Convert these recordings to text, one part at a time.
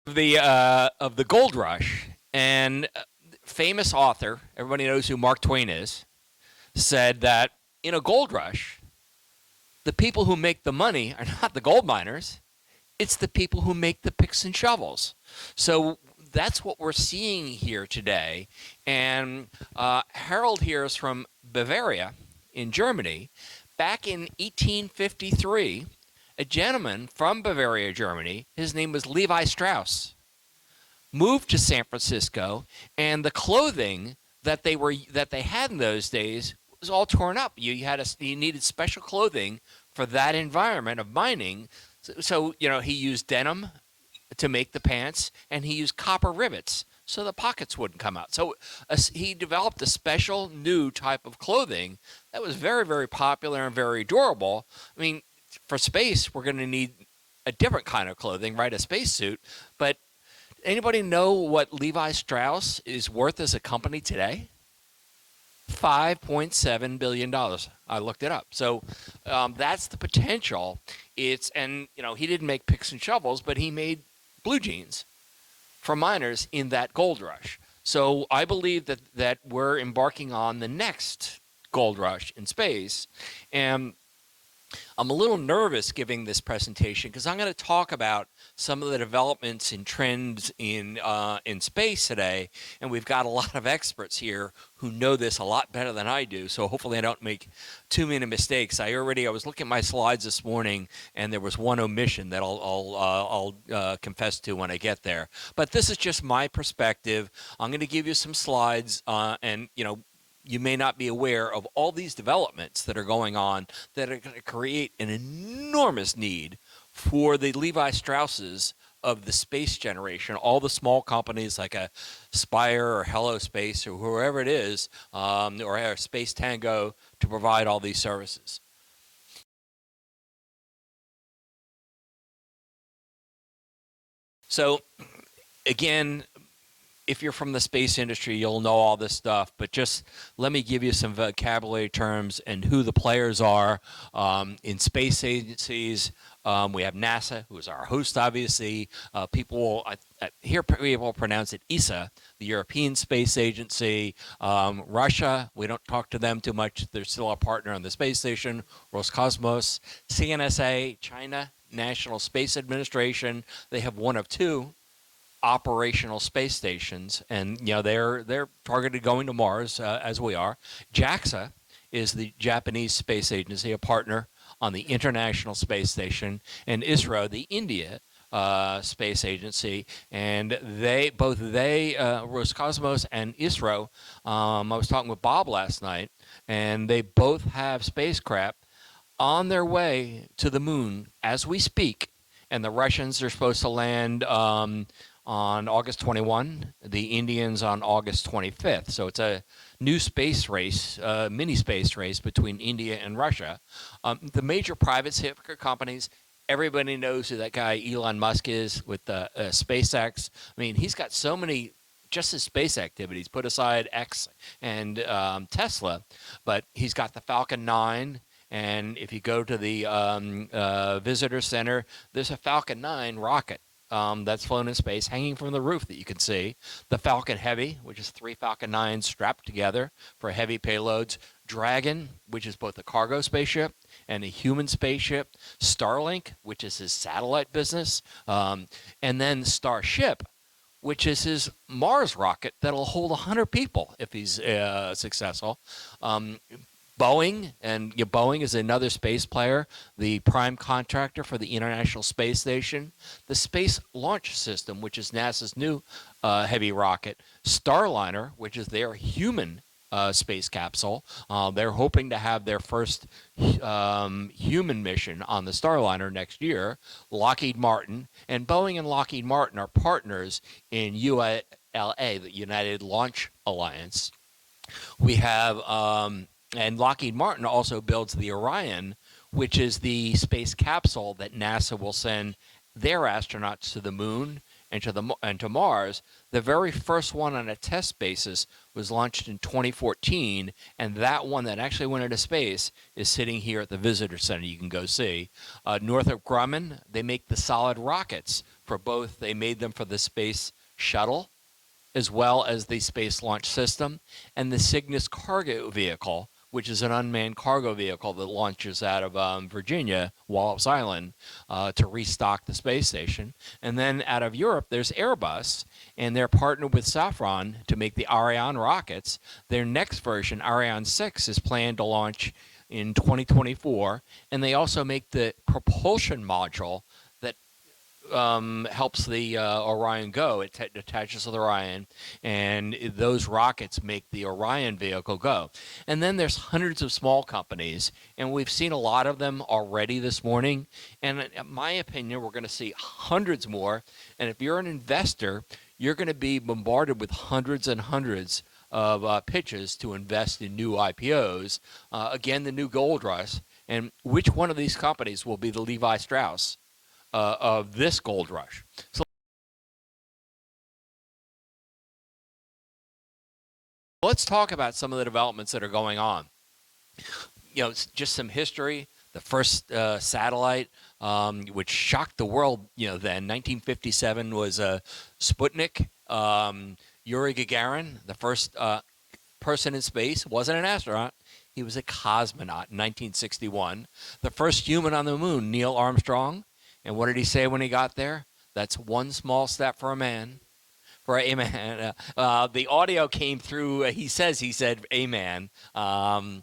of the gold rush, and famous author, everybody knows who Mark Twain is, said that in a gold rush, the people who make the money are not the gold miners, it's the people who make the picks and shovels. So that's what we're seeing here today. And Harold here is from Bavaria in Germany. Back in 1853, a gentleman from Bavaria, Germany, his name was Levi Strauss, moved to San Francisco, and the clothing that they had in those days was all torn up. You needed special clothing for that environment of mining. So he used denim to make the pants, and he used copper rivets so the pockets wouldn't come out. So he developed a special new type of clothing that was very, very popular and very durable. I mean, for space, we're going to need a different kind of clothing, right? A spacesuit. But anybody know what Levi Strauss is worth as a company today? $5.7 billion. I looked it up. So that's the potential. He didn't make picks and shovels, but he made blue jeans for miners in that gold rush. So I believe that we're embarking on the next gold rush in space. And I'm a little nervous giving this presentation because I'm going to talk about some of the developments and trends in space today, and we've got a lot of experts here who know this a lot better than I do. So hopefully I don't make too many mistakes. I was looking at my slides this morning, and there was one omission that I'll confess to when I get there. But this is just my perspective. I'm going to give you some slides, and you may not be aware of all these developments that are going on that are going to create an enormous need for the Levi Strausses of the space generation, all the small companies like a Spire or Hello Space or whoever it is, or Space Tango, to provide all these services. So, again, if you're from the space industry, you'll know all this stuff, but just let me give you some vocabulary terms and who the players are in space agencies. We have NASA, who is our host, obviously. People pronounce it ESA, the European Space Agency. Russia, we don't talk to them too much. They're still a partner on the space station. Roscosmos, CNSA, China National Space Administration. They have one of two operational space stations, and they're targeted going to Mars as we are. JAXA is the Japanese space agency, a partner on the International Space Station, and ISRO, the India Space Agency, and Roscosmos and ISRO. I was talking with Bob last night, and they both have spacecraft on their way to the moon as we speak, and the Russians are supposed to land on August 21, the Indians on August 25th. So it's a new space race, mini space race between India and Russia. The major private sector companies, everybody knows who that guy Elon Musk is with SpaceX. I mean, he's got so many, just his space activities, put aside X and Tesla, but he's got the Falcon 9. And if you go to the visitor center, there's a Falcon 9 rocket that's flown in space, hanging from the roof that you can see. The Falcon Heavy, which is 3 Falcon 9s strapped together for heavy payloads. Dragon, which is both a cargo spaceship and a human spaceship. Starlink, which is his satellite business. And then Starship, which is his Mars rocket that'll hold 100 people if he's successful. Boeing is another space player, the prime contractor for the International Space Station. The Space Launch System, which is NASA's new heavy rocket. Starliner, which is their human space capsule. They're hoping to have their first human mission on the Starliner next year. Lockheed Martin. And Boeing and Lockheed Martin are partners in ULA, the United Launch Alliance. We have... and Lockheed Martin also builds the Orion, which is the space capsule that NASA will send their astronauts to the moon and to Mars. The very first one on a test basis was launched in 2014, and that one that actually went into space is sitting here at the Visitor Center. You can go see. Northrop Grumman, they make the solid rockets for both. They made them for the space shuttle as well as the Space Launch System, and the Cygnus cargo vehicle, which is an unmanned cargo vehicle that launches out of Virginia, Wallops Island, to restock the space station. And then out of Europe, there's Airbus, and they're partnered with Safran to make the Ariane rockets. Their next version, Ariane 6, is planned to launch in 2024, and they also make the propulsion module that helps the Orion go. It attaches to the Orion, and those rockets make the Orion vehicle go. And then there's hundreds of small companies, and we've seen a lot of them already this morning. And in my opinion, we're going to see hundreds more. And if you're an investor, you're going to be bombarded with hundreds and hundreds of pitches to invest in new IPOs. Again, the new gold rush. And which one of these companies will be the Levi Strauss of this gold rush? So let's talk about some of the developments that are going on. It's just some history. The first satellite, which shocked the world, then 1957 was Sputnik. Yuri Gagarin, the first person in space, wasn't an astronaut. He was a cosmonaut in 1961. The first human on the moon, Neil Armstrong. And what did he say when he got there? That's one small step for a man. For a man. The audio came through. He said, amen. And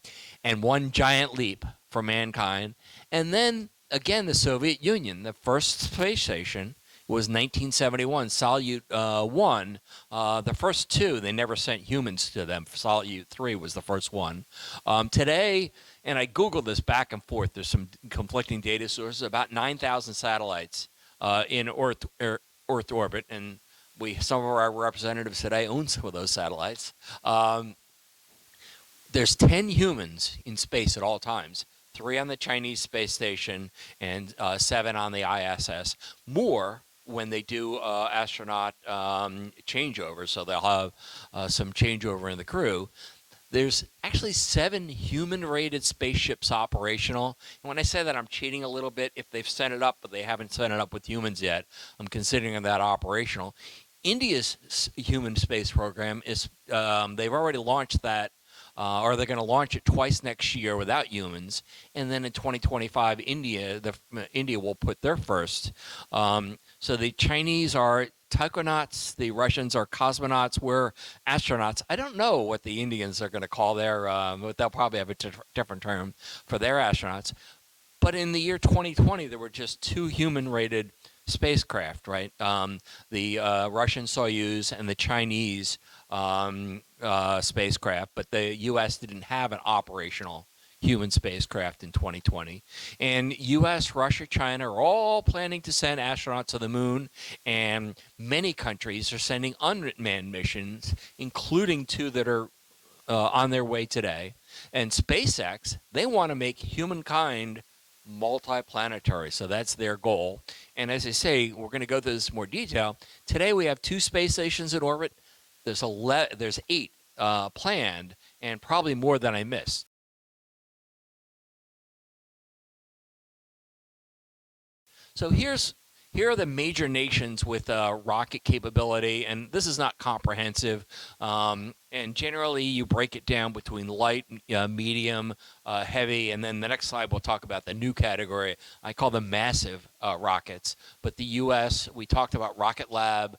one giant leap for mankind. And then, again, the Soviet Union, the first space station, was 1971, Salyut 1. The first two, they never sent humans to them. Salyut 3 was the first one. Today, and I Googled this back and forth, there's some conflicting data sources, about 9,000 satellites in Earth orbit, and some of our representatives today own some of those satellites. There's 10 humans in space at all times. 3 on the Chinese space station and 7 on the ISS. More when they do astronaut changeover, so they'll have some changeover in the crew. There's actually 7 human-rated spaceships operational. And when I say that, I'm cheating a little bit. If they've sent it up, but they haven't sent it up with humans yet, I'm considering that operational. India's human space program is, they've already launched that, or they're going to launch it twice next year without humans. And then in 2025, India will put their first. So the Chinese are taikonauts, the Russians are cosmonauts, we're astronauts. I don't know what the Indians are going to call their, but they'll probably have a different term for their astronauts. But in the year 2020, there were just 2 human-rated spacecraft, right? The Russian Soyuz and the Chinese spacecraft, but the U.S. didn't have an operational human spacecraft in 2020. And U.S., Russia, China are all planning to send astronauts to the moon, and many countries are sending unmanned missions, including 2 that are on their way today. And SpaceX, they want to make humankind multiplanetary, so that's their goal. And as I say, we're going to go through this in more detail. Today we have 2 space stations in orbit. There's 8 planned, and probably more than I missed. So here are the major nations with rocket capability, and this is not comprehensive. And generally, you break it down between light, medium, heavy, and then the next slide we'll talk about the new category. I call them massive rockets. But the U.S., we talked about Rocket Lab.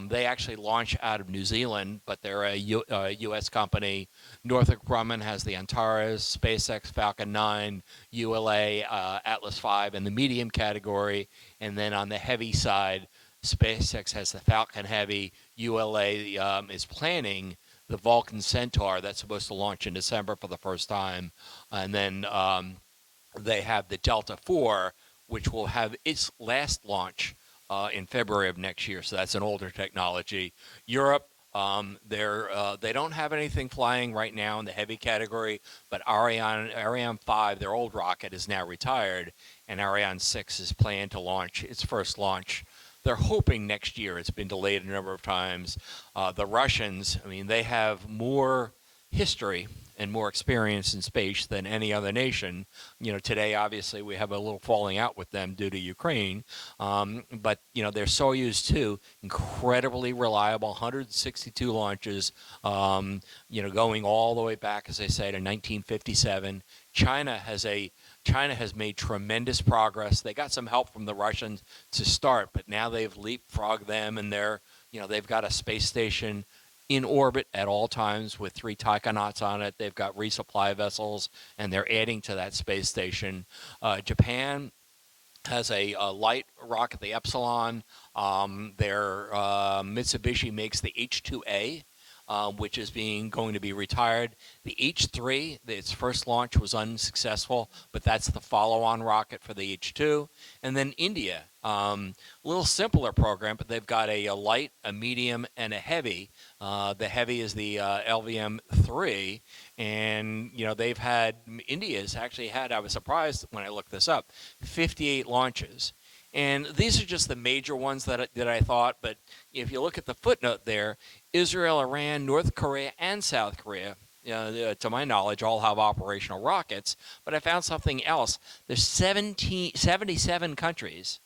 They actually launch out of New Zealand, but they're a U.S. company. Northrop Grumman has the Antares, SpaceX Falcon 9, ULA Atlas V in the medium category. And then on the heavy side, SpaceX has the Falcon Heavy. ULA is planning the Vulcan Centaur that's supposed to launch in December for the first time. And then they have the Delta IV, which will have its last launch in February of next year. So that's an older technology. Europe, they don't have anything flying right now in the heavy category, but Ariane 5, their old rocket, is now retired, and Ariane 6 is planned to launch its first launch They're hoping next year. It's been delayed a number of times. The Russians, I mean, they have more history and more experience in space than any other nation. Today, obviously, we have a little falling out with them due to Ukraine. But, their Soyuz 2, incredibly reliable, 162 launches, going all the way back, as I say, to 1957. China has made tremendous progress. They got some help from the Russians to start, but now they've leapfrogged them, and they've got a space station in orbit at all times with 3 taikonauts on it. They've got resupply vessels, and they're adding to that space station. Japan has a light rocket, the Epsilon. Their Mitsubishi makes the H-2A, which is going to be retired. The H-3, its first launch was unsuccessful, but that's the follow-on rocket for the H-2. And then India, a little simpler program, but they've got a light, a medium, and a heavy. The heavy is the LVM-3, and India's actually had, I was surprised when I looked this up, 58 launches. And these are just the major ones that I thought, but if you look at the footnote there, Israel, Iran, North Korea, and South Korea, to my knowledge, all have operational rockets. But I found something else. There's 77 countries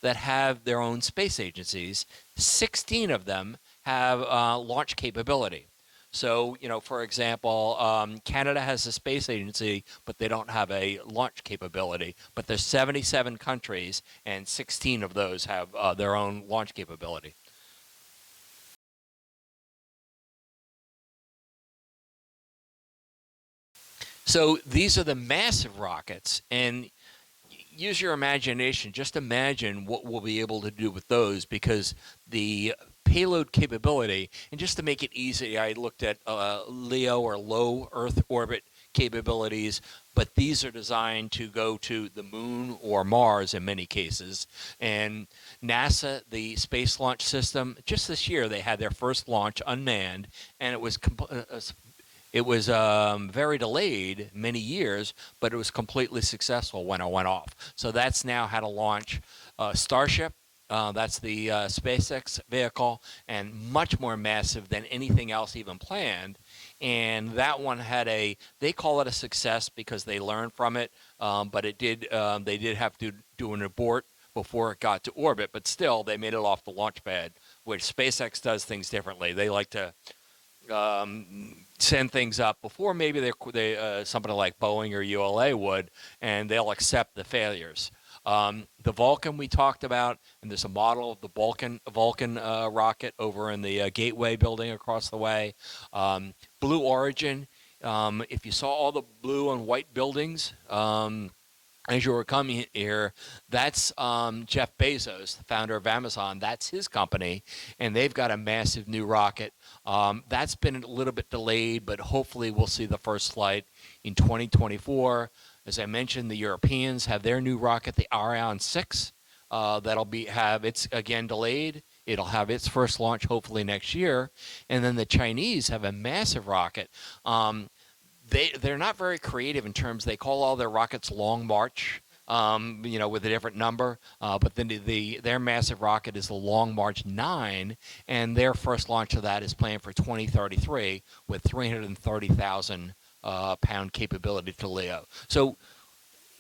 that have their own space agencies. 16 of them have launch capability. So, for example, Canada has a space agency, but they don't have a launch capability. But there's 77 countries, and 16 of those have their own launch capability. So these are the massive rockets, and use your imagination. Just imagine what we'll be able to do with those, because the payload capability, and just to make it easy, I looked at LEO, or low Earth orbit capabilities, but these are designed to go to the moon or Mars in many cases. And NASA, the Space Launch System, just this year they had their first launch unmanned, and it was very delayed, many years, but it was completely successful when it went off. So that's now how to launch Starship. That's the SpaceX vehicle, and much more massive than anything else even planned. And that one they call it a success because they learned from it, but they did have to do an abort before it got to orbit, but still they made it off the launch pad, which SpaceX does things differently. They like to send things up before maybe they somebody like Boeing or ULA would, and they'll accept the failures. The Vulcan we talked about, and there's a model of the Vulcan rocket over in the Gateway building across the way. Blue Origin, if you saw all the blue and white buildings as you were coming here, that's Jeff Bezos, the founder of Amazon. That's his company, and they've got a massive new rocket. That's been a little bit delayed, but hopefully we'll see the first flight in 2024. As I mentioned, the Europeans have their new rocket, the Ariane 6. Have it's again delayed. It'll have its first launch hopefully next year. And then the Chinese have a massive rocket. They're not very creative in terms, they call all their rockets Long March, with a different number. But then their massive rocket is the Long March 9, and their first launch of that is planned for 2033 with 330,000 pound capability to LEO. So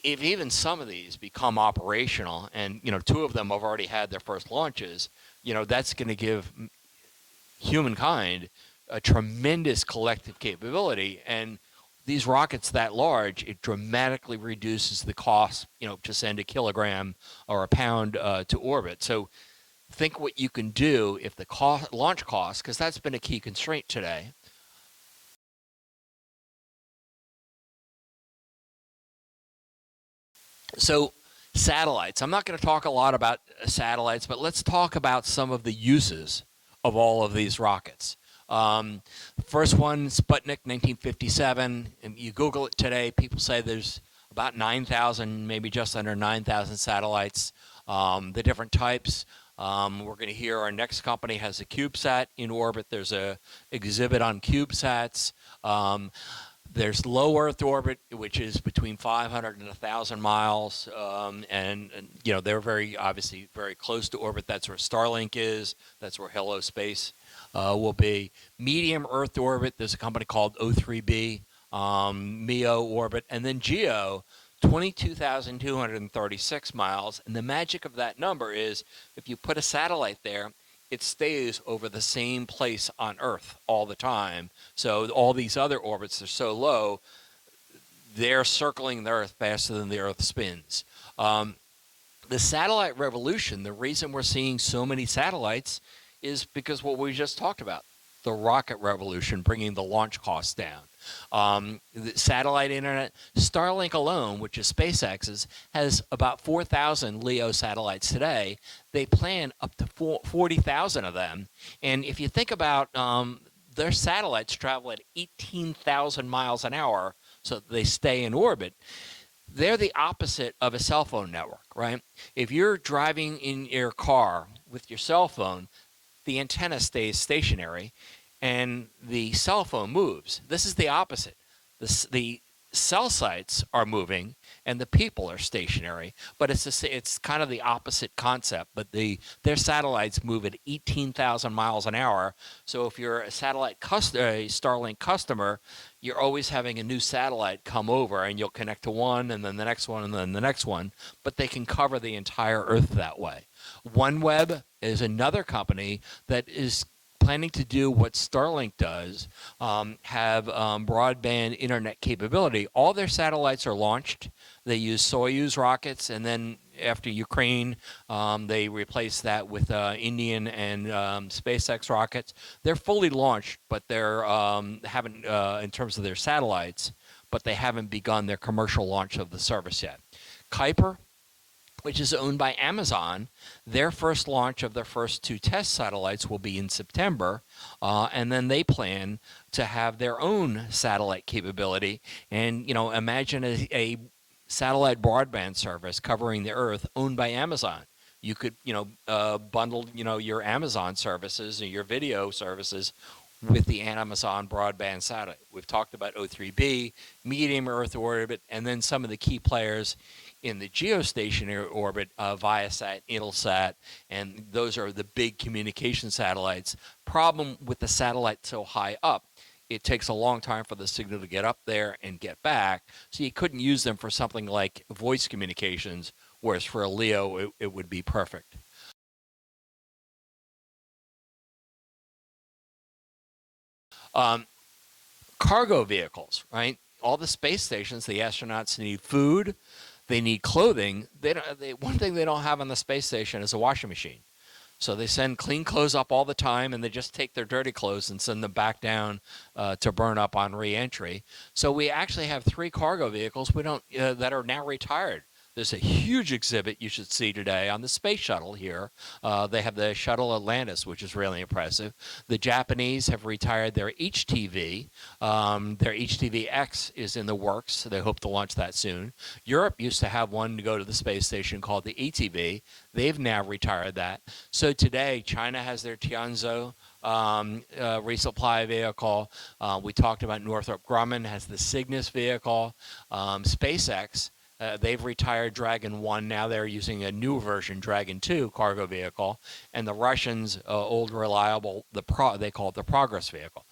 if even some of these become operational, and 2 of them have already had their first launches, that's going to give humankind a tremendous collective capability. And these rockets that large, it dramatically reduces the cost, to send a kilogram or a pound to orbit. So think what you can do if the launch cost, because that's been a key constraint today. So satellites, I'm not going to talk a lot about satellites, but let's talk about some of the uses of all of these rockets. First one, Sputnik, 1957. And you Google it today, people say there's about 9,000, maybe just under 9,000 satellites. The different types. We're going to hear our next company has a CubeSat in orbit. There's a exhibit on CubeSats. There's low Earth orbit, which is between 500 and 1,000 miles, and they're obviously very close to orbit. That's where Starlink is. That's where Hello Space will be. Medium Earth orbit. There's a company called O3b, MEO orbit, and then GEO. 22,236 miles. And the magic of that number is if you put a satellite there, it stays over the same place on Earth all the time. So all these other orbits are so low, they're circling the Earth faster than the Earth spins. The satellite revolution, the reason we're seeing so many satellites is because what we just talked about, the rocket revolution, bringing the launch costs down. The satellite internet, Starlink alone, which is SpaceX's, has about 4,000 LEO satellites today. They plan up to 40,000 of them. And if you think about their satellites travel at 18,000 miles an hour, so they stay in orbit. They're the opposite of a cell phone network, right? If you're driving in your car with your cell phone, the antenna stays stationary and the cell phone moves. This is the opposite. The cell sites are moving and the people are stationary, but it's kind of the opposite concept. But their satellites move at 18,000 miles an hour. So if you're a Starlink customer, you're always having a new satellite come over, and you'll connect to one, and then the next one, and then the next one. But they can cover the entire Earth that way. OneWeb is another company that is planning to do what Starlink does, have broadband internet capability. All their satellites are launched. They use Soyuz rockets, and then after Ukraine, they replaced that with Indian and SpaceX rockets. They're fully launched, but they're haven't in terms of their satellites, but they haven't begun their commercial launch of the service yet. Kuiper, which is owned by Amazon, their first launch of their first 2 test satellites will be in September, and then they plan to have their own satellite capability. And imagine a satellite broadband service covering the Earth owned by Amazon. You could bundle your Amazon services or your video services with the Amazon broadband satellite. We've talked about O3b, medium Earth orbit, and then some of the key players in the geostationary orbit, Viasat, Intelsat, and those are the big communication satellites. Problem with the satellite so high up, it takes a long time for the signal to get up there and get back, so you couldn't use them for something like voice communications, whereas for a LEO, it would be perfect. Cargo vehicles, right? All the space stations, the astronauts need food, they need clothing. One thing they don't have on the space station is a washing machine. So they send clean clothes up all the time, and they just take their dirty clothes and send them back down to burn up on re-entry. So we actually have 3 cargo vehicles that are now retired. There's a huge exhibit you should see today on the space shuttle here. They have the shuttle Atlantis, which is really impressive. The Japanese have retired their HTV. Their HTV-X is in the works. So they hope to launch that soon. Europe used to have one to go to the space station called the ATV. They've now retired that. So today, China has their Tianzhou resupply vehicle. We talked about Northrop Grumman has the Cygnus vehicle. SpaceX, they've retired Dragon 1. Now they're using a new version, Dragon 2 cargo vehicle. And the Russians, old reliable, they call it the Progress vehicle.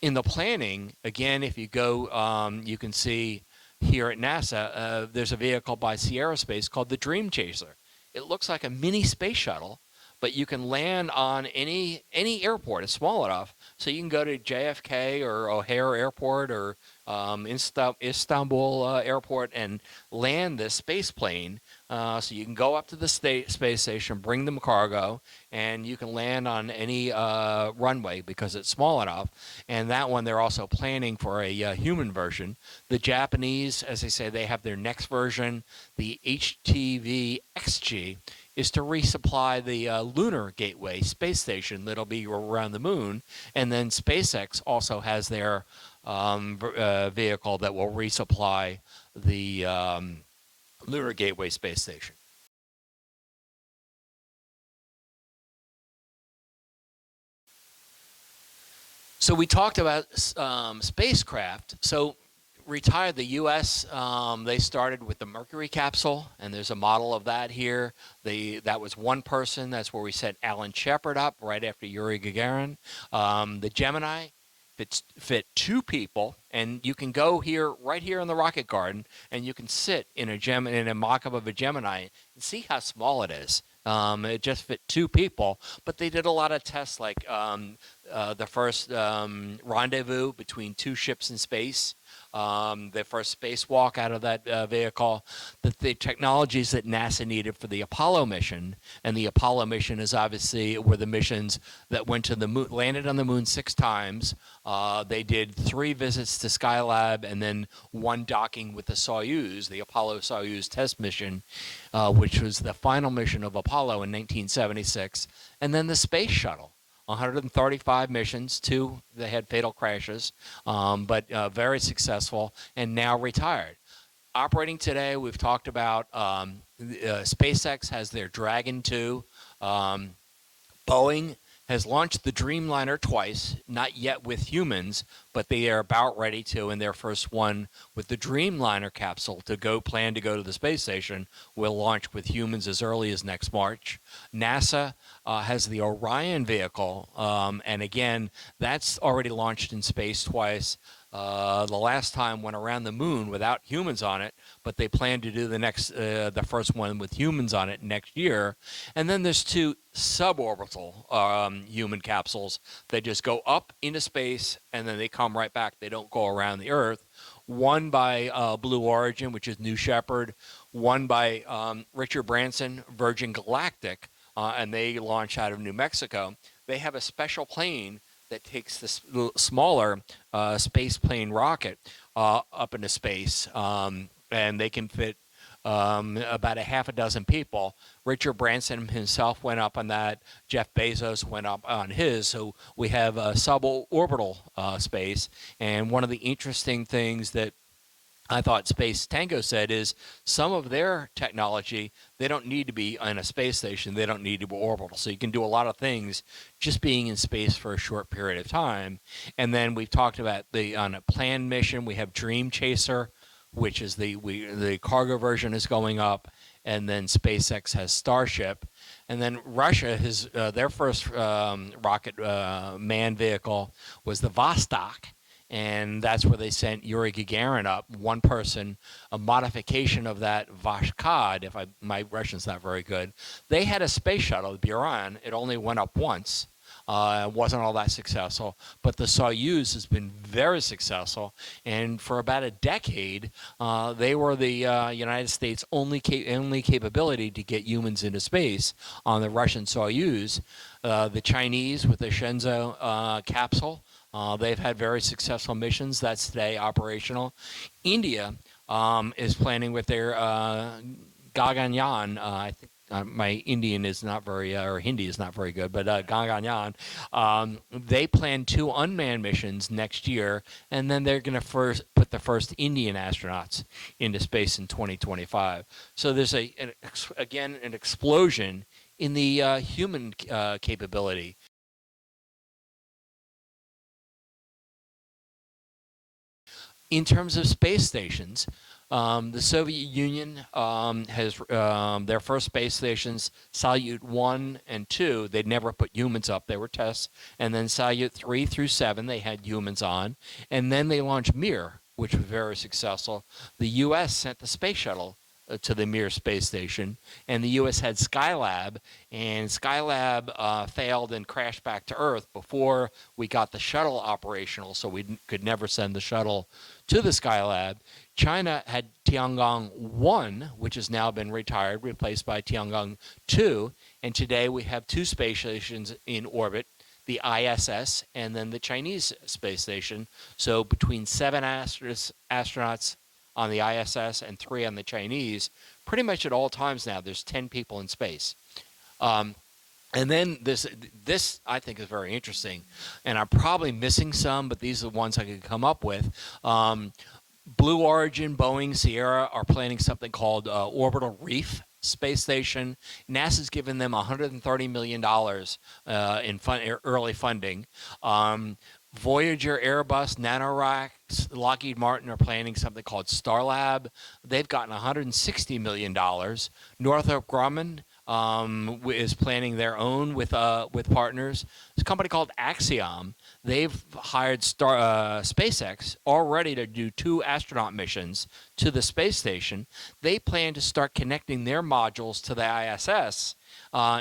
In the planning, again, if you go, you can see here at NASA, there's a vehicle by Sierra Space called the Dream Chaser. It looks like a mini space shuttle, but you can land on any airport. It's small enough, so you can go to JFK or O'Hare Airport or Istanbul Airport and land this space plane. So you can go up to the space station, bring them cargo, and you can land on any runway because it's small enough. And that one, they're also planning for a human version. The Japanese, as I say, they have their next version, the HTV XG, is to resupply the Lunar Gateway space station that'll be around the moon. And then SpaceX also has their vehicle that will resupply the Lunar Gateway space station. So we talked about spacecraft. So retired. The U.S. They started with the Mercury capsule, and there's a model of that here. That was one person. That's where we set Alan Shepard up right after Yuri Gagarin. The Gemini fit two people, and you can go here right here in the rocket garden, and you can sit in a mock-up of a Gemini and see how small it is. It just fit two people, but they did a lot of tests, like the first rendezvous between two ships in space, the first spacewalk out of that vehicle, the technologies that NASA needed for the Apollo mission. And the Apollo mission is obviously were the missions that went to the moon, landed on the moon 6 times. They did 3 visits to Skylab and then 1 docking with the Soyuz, the Apollo Soyuz test mission, which was the final mission of Apollo in 1976, and then the space shuttle. 135 missions, 2 they had fatal crashes, but very successful, and now retired. Operating today, we've talked about SpaceX has their Dragon 2. Boeing has launched the Dreamliner twice, not yet with humans, but they are about ready to, in their first one with the Dreamliner capsule plan to go to the space station, will launch with humans as early as next March. NASA has the Orion vehicle, and again, that's already launched in space twice. The last time went around the moon without humans on it, but they plan to do the first one with humans on it next year. And then there's 2 suborbital human capsules. They just go up into space and then they come right back. They don't go around the Earth. One by Blue Origin, which is New Shepard. One by Richard Branson, Virgin Galactic, and they launch out of New Mexico. They have a special plane that takes this smaller space plane rocket up into space, and they can fit about a half a dozen people. Richard Branson himself went up on that. Jeff Bezos went up on his. So we have suborbital space. And one of the interesting things that I thought Space Tango said is some of their technology, they don't need to be on a space station. They don't need to be orbital. So you can do a lot of things just being in space for a short period of time. And then we've talked about on a planned mission, we have Dream Chaser, which is the cargo version is going up. And then SpaceX has Starship. And then Russia has their first rocket manned vehicle was the Vostok. And that's where they sent Yuri Gagarin up, one person, a modification of that Vashkad, my Russian's not very good. They had a space shuttle, the Buran. It only went up once. It wasn't all that successful. But the Soyuz has been very successful. And for about a decade, they were the United States' only capability to get humans into space on the Russian Soyuz. The Chinese with the Shenzhou capsule. They've had very successful missions. That's today operational. India is planning with their Gaganyaan. I think my Indian is not very, or Hindi is not very good, but Gaganyaan. They plan 2 unmanned missions next year, and then they're going to put the first Indian astronauts into space in 2025. So there's again an explosion in the human capability. In terms of space stations, the Soviet Union has their first space stations, Salyut 1 and 2. They'd never put humans up. They were tests. And then Salyut 3 through 7, they had humans on. And then they launched Mir, which was very successful. The U.S. sent the space shuttle to the Mir space station, and the U.S. had Skylab, and Skylab failed and crashed back to Earth before we got the shuttle operational, so we could never send the shuttle to the Skylab. China had Tiangong 1, which has now been retired, replaced by Tiangong 2, and today we have 2 space stations in orbit, the ISS and then the Chinese space station. So between 7 astronauts on the ISS and 3 on the Chinese, pretty much at all times now, there's 10 people in space. And then this I think is very interesting, and I'm probably missing some, but these are the ones I could come up with. Blue Origin, Boeing, Sierra are planning something called Orbital Reef Space Station. NASA's given them $130 million in early funding. Voyager, Airbus, Nanoracks, Lockheed Martin are planning something called Starlab. They've gotten $160 million. Northrop Grumman is planning their own with partners. There's a company called Axiom. They've hired SpaceX already to do 2 astronaut missions to the space station. They plan to start connecting their modules to the ISS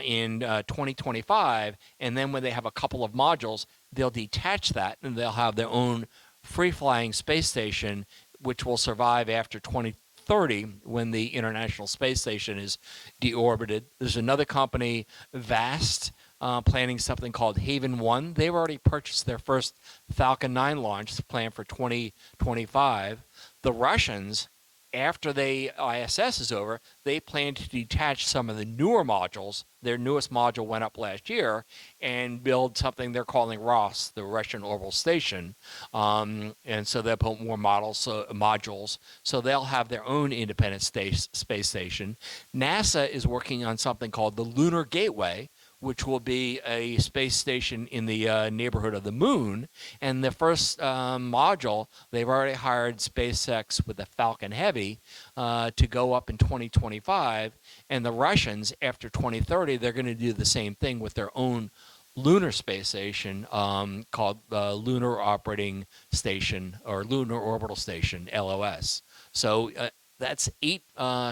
in 2025, and then when they have a couple of modules, they'll detach that and they'll have their own free-flying space station, which will survive after 2030 when the International Space Station is deorbited. There's another company, Vast, planning something called Haven 1. They've already purchased their first Falcon 9 launch planned for 2025. The Russians, after the ISS is over, they plan to detach some of the newer modules. Their newest module went up last year, and build something they're calling ROS, the Russian Orbital Station. And so they'll put more modules. So they'll have their own independent space station. NASA is working on something called the Lunar Gateway, which will be a space station in the neighborhood of the moon. And the first module, they've already hired SpaceX with the Falcon Heavy to go up in 2025. And the Russians, after 2030, they're going to do the same thing with their own lunar space station called Lunar Operating Station, or Lunar Orbital Station, LOS. So that's 8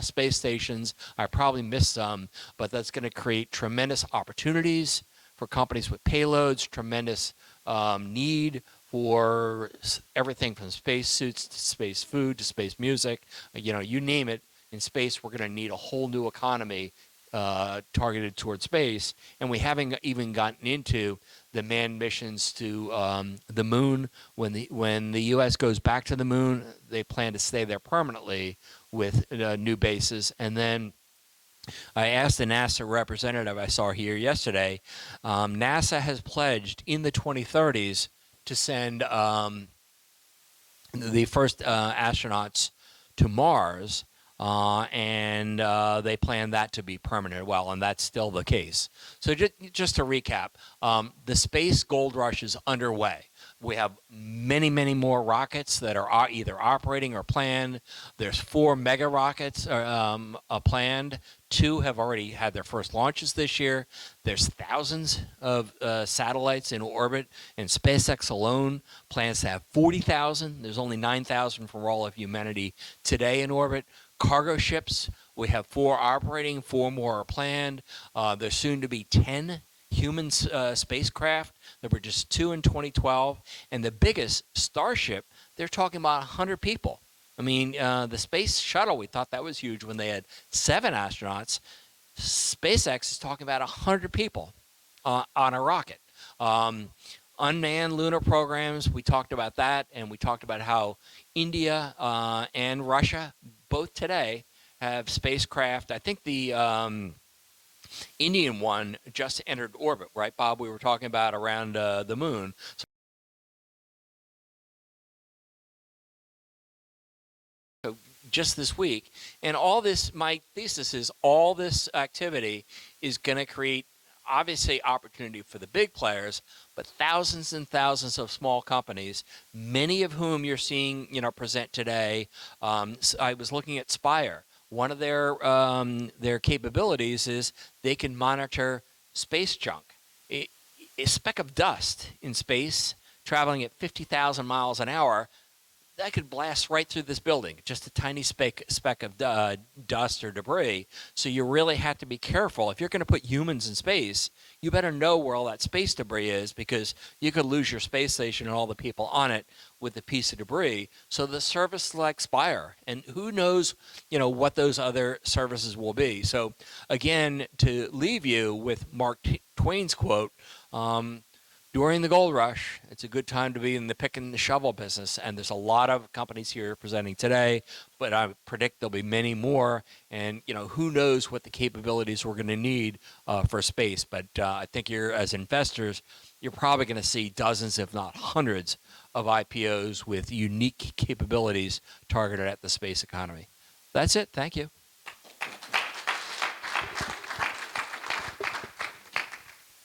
space stations. I probably missed some, but that's going to create tremendous opportunities for companies with payloads, tremendous need for everything from space suits to space food to space music. You name it. In space, we're going to need a whole new economy targeted toward space, and we haven't even gotten into the manned missions to the moon. When the U.S. goes back to the moon, they plan to stay there permanently with new bases. And then I asked the NASA representative I saw here yesterday. NASA has pledged in the 2030s to send the first astronauts to Mars. And they plan that to be permanent. Well, and that's still the case. So just to recap, the space gold rush is underway. We have many, many more rockets that are either operating or planned. There's 4 mega rockets planned. 2 have already had their first launches this year. There's thousands of satellites in orbit, and SpaceX alone plans to have 40,000. There's only 9,000 for all of humanity today in orbit. Cargo ships, we have 4 operating, 4 more are planned. There's soon to be 10 human spacecraft. There were just 2 in 2012. And the biggest, Starship, they're talking about 100 people. I mean, the space shuttle, we thought that was huge when they had 7 astronauts. SpaceX is talking about 100 people on a rocket. Unmanned lunar programs, we talked about that, and we talked about how India and Russia, both today, have spacecraft. I think the Indian one just entered orbit, right, Bob? We were talking about around the moon. So just this week. And all this, my thesis is all this activity is going to create, obviously, opportunity for the big players, but thousands and thousands of small companies, many of whom you're seeing, present today. I was looking at Spire. One of their capabilities is they can monitor space junk. A speck of dust in space traveling at 50,000 miles an hour, that could blast right through this building, just a tiny speck of dust or debris. So you really have to be careful. If you're going to put humans in space, you better know where all that space debris is, because you could lose your space station and all the people on it with a piece of debris. So the service like Spire, and who knows, what those other services will be. So again, to leave you with Mark Twain's quote, during the gold rush, it's a good time to be in the pick and the shovel business, and there's a lot of companies here presenting today, but I predict there'll be many more, and who knows what the capabilities we're going to need for space. But I think as investors, you're probably going to see dozens, if not hundreds, of IPOs with unique capabilities targeted at the space economy. That's it. Thank you.